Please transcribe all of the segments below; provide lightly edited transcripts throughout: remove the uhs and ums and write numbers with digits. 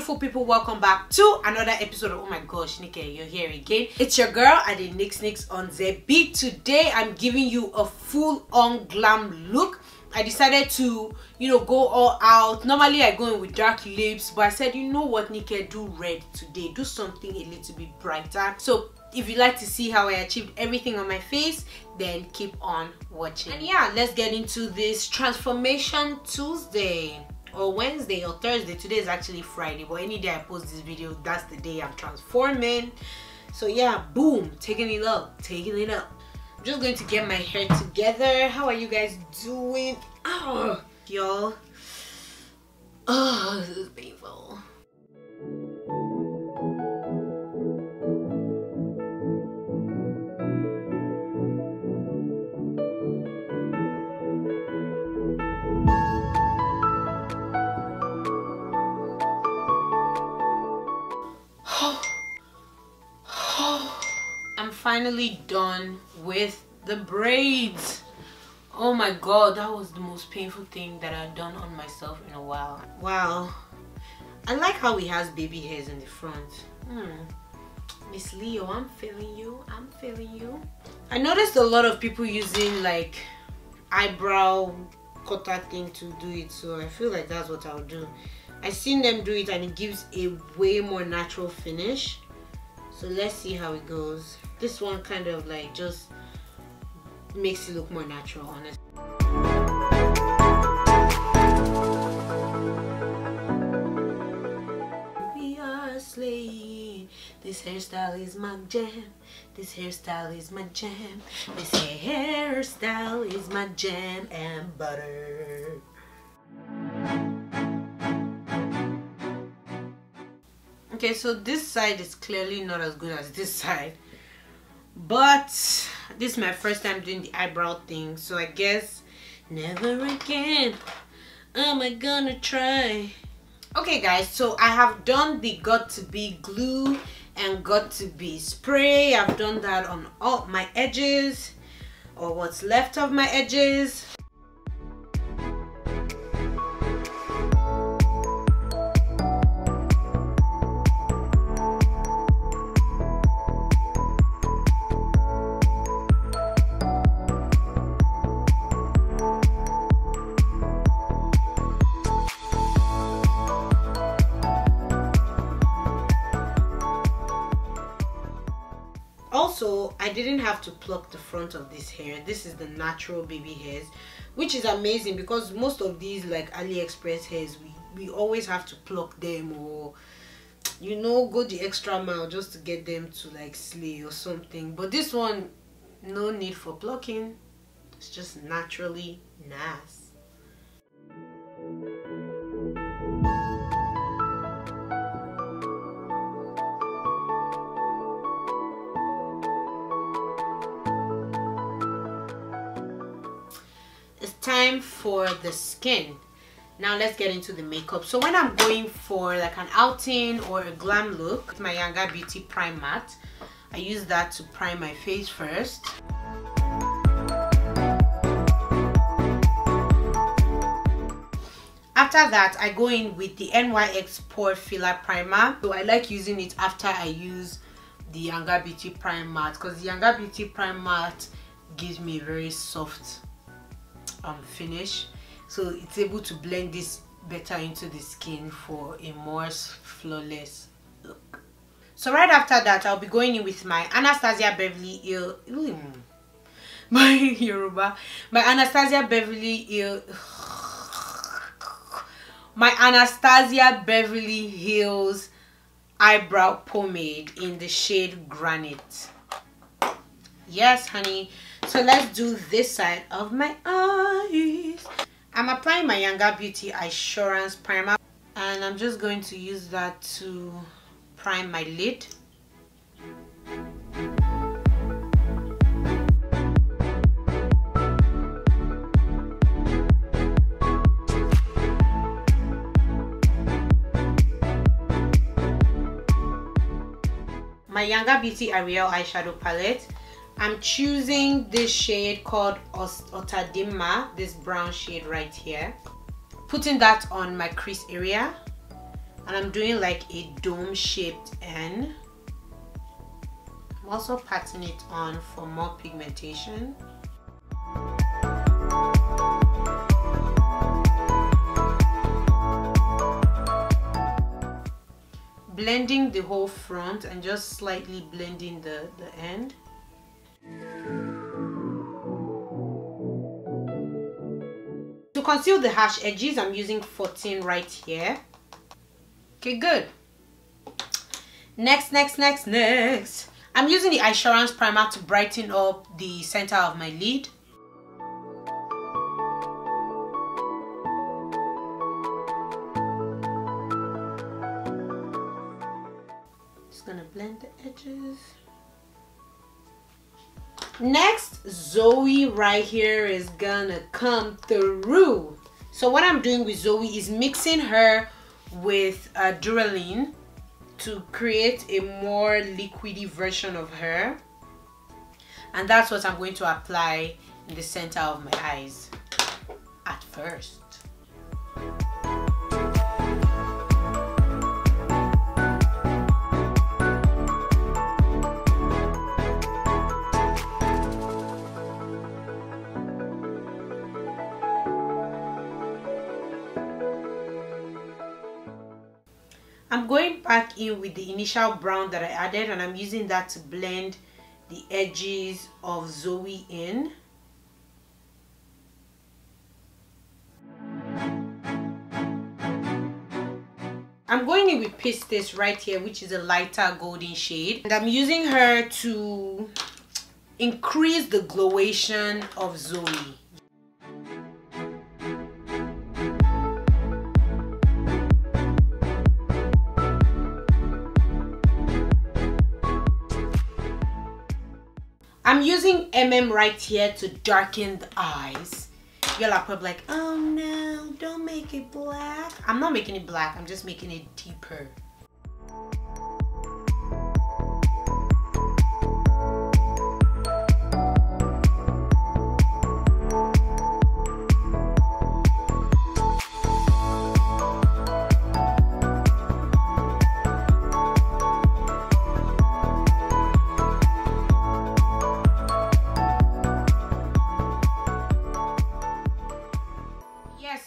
beautiful people, welcome back to another episode of, oh my gosh, Nika, you're here again. It's your girl at the Nix on the beat. Today I'm giving you a full-on glam look. I decided to, go all out. Normally I go in with dark lips, but I said, you know what, Nika, do red today. Do something a little bit brighter. So if you'd like to see how I achieved everything on my face, then keep on watching. And yeah, let's get into this Transformation Tuesday. Or Wednesday or Thursday. Today is actually Friday, but any day I post this video, that's the day I'm transforming. So yeah, boom, taking it up. I'm just going to get my hair together. How are you guys doing? Oh, y'all. Oh, this is painful. I'm finally done with the braids. Oh my god, that was the most painful thing that I've done on myself in a while. Wow, I like how he has baby hairs in the front. Miss Leo, I'm feeling you. I noticed a lot of people using like eyebrow cutter thing to do it, so I feel like that's what I'll do. I've seen them do it and it gives a way more natural finish. So let's see how it goes. This one kind of like just makes it look more natural, honestly. We are slaying. This hairstyle is my jam. This hairstyle is my jam. This hairstyle is my jam and butter. Okay, so this side is clearly not as good as this side, but this is my first time doing the eyebrow thing, so I guess never again am I gonna try. Okay guys, so I have done the got to be glue and got to be spray. I've done that on all my edges, or what's left of my edges. Also, I didn't have to pluck the front of this hair. This is the natural baby hairs, which is amazing because most of these like AliExpress hairs, we always have to pluck them or go the extra mile just to get them to like slay or something. But this one, no need for plucking. It's just naturally nice. Time for the skin. Now let's get into the makeup. So when I'm going for like an outing or a glam look, with my Yanga Beauty Prime Matte, I use that to prime my face first. After that, I go in with the NYX Pore Filler Primer. So I like using it after I use the Yanga Beauty Prime Matte because the Yanga Beauty Prime Matte gives me a very soft finish, so it's able to blend this better into the skin for a more flawless look. So right after that, I'll be going in with my Anastasia Beverly Hills, my Anastasia Beverly Hills eyebrow pomade in the shade Granite. Yes, honey. So let's do this side of my eyes. I'm applying my Yanga Beauty Assurance Primer, and I'm just going to use that to prime my lid. My Yanga Beauty Arielle eyeshadow palette. I'm choosing this shade called Otadimma, this brown shade right here. Putting that on my crease area. and I'm doing like a dome shaped N. I'm also patting it on for more pigmentation. Blending the whole front and just slightly blending the end. To conceal the harsh edges, I'm using 14 right here. Okay, good. Next. I'm using the Assurance Primer to brighten up the center of my lid. Just gonna blend the edges. Next, Zoe right here is gonna come through. So what I'm doing with Zoe is mixing her with Duraline to create a more liquidy version of her, and that's what I'm going to apply in the center of my eyes at first. I'm going back in with the initial brown that I added, and I'm using that to blend the edges of Zoe in. I'm going in with Pistis right here, which is a lighter golden shade, and I'm using her to increase the glowation of Zoe. I'm using right here to darken the eyes. Y'all are probably like, oh no, don't make it black. I'm not making it black, I'm just making it deeper.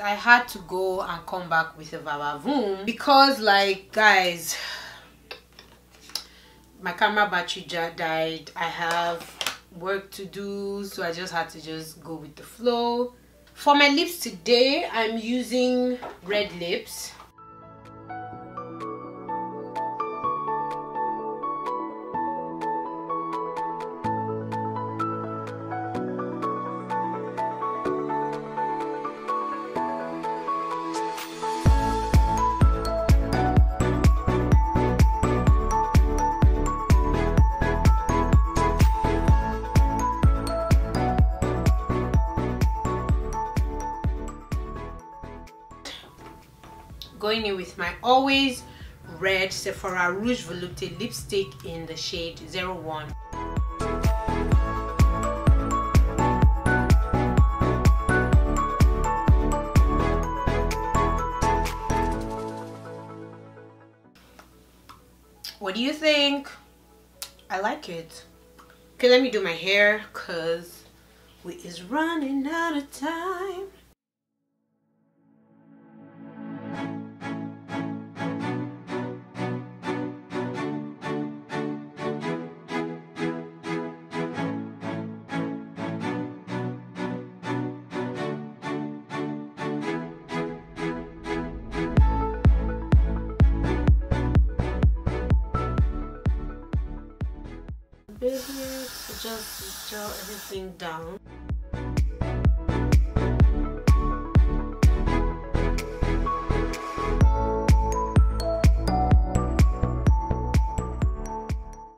I had to go and come back with a vavavoom because, like, guys, my camera battery died. I have work to do, so I just had to just go with the flow. For my lips today, I'm using red lips. Going in with my always red Sephora Rouge Volupte lipstick in the shade 01. What do you think? I like it. Okay, let me do my hair because we is running out of time. Here to just gel everything down.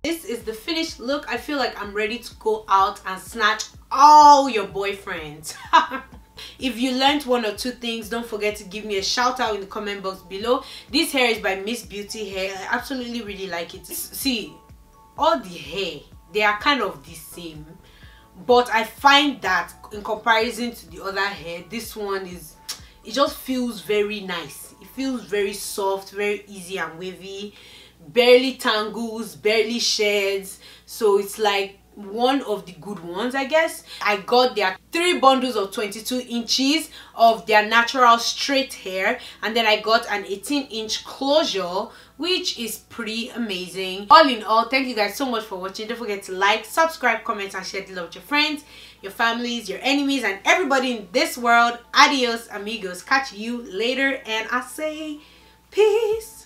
This is the finished look. I feel like I'm ready to go out and snatch all your boyfriends. If you learned one or two things, don't forget to give me a shout out in the comment box below. This hair is by MsBeauty hair. I absolutely really like it. See, all the hair, they are kind of the same, but I find that in comparison to the other hair, this one is it just feels very nice. It feels very soft, very easy and wavy, barely tangles, barely sheds. So it's like one of the good ones, I guess. I got their 3 bundles of 22 inches of their natural straight hair, and then I got an 18-inch closure, which is pretty amazing. All in all, thank you guys so much for watching. Don't forget to like, subscribe, comment, and share the love with your friends, your families, your enemies, and everybody in this world. Adios amigos. Catch you later, and I say peace.